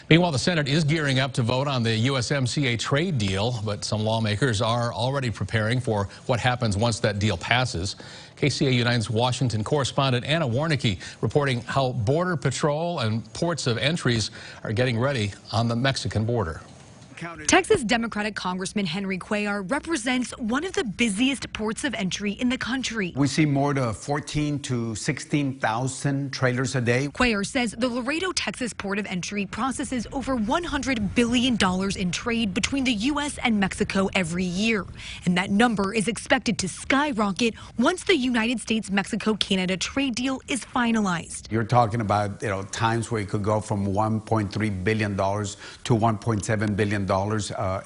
Meanwhile, the Senate is gearing up to vote on the USMCA trade deal, but some lawmakers are already preparing for what happens once that deal passes. KCAU-9's Washington correspondent Anna Warnicki reporting how Border Patrol and ports of entries are getting ready on the Mexican border. Texas Democratic Congressman Henry Cuellar represents one of the busiest ports of entry in the country. We see more than 14 to 16,000 trailers a day. Cuellar says the Laredo, Texas port of entry processes over $100 billion in trade between the U.S. and Mexico every year. And that number is expected to skyrocket once the United States-Mexico-Canada trade deal is finalized. You're talking about, times where it could go from $1.3 billion to $1.7 billion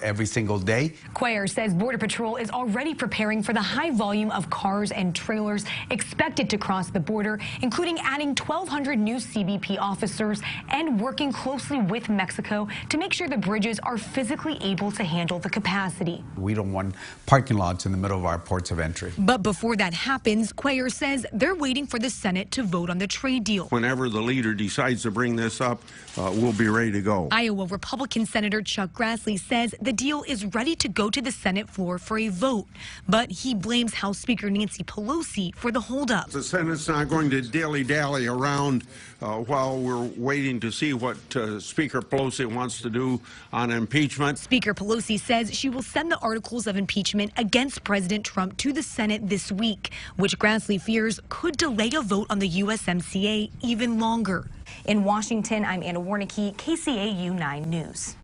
every single day. Cuellar says Border Patrol is already preparing for the high volume of cars and trailers expected to cross the border, including adding 1,200 new CBP officers and working closely with Mexico to make sure the bridges are physically able to handle the capacity. We don't want parking lots in the middle of our ports of entry. But before that happens, Cuellar says they're waiting for the Senate to vote on the trade deal. Whenever the leader decides to bring this up, we'll be ready to go. Iowa Republican Senator Chuck Grassley says the deal is ready to go to the Senate floor for a vote, but he blames House Speaker Nancy Pelosi for the holdup. The Senate's not going to dilly-dally around while we're waiting to see what Speaker Pelosi wants to do on impeachment. Speaker Pelosi says she will send the articles of impeachment against President Trump to the Senate this week, which Grassley fears could delay a vote on the USMCA even longer. In Washington, I'm Anna Warnicki, KCAU 9 News.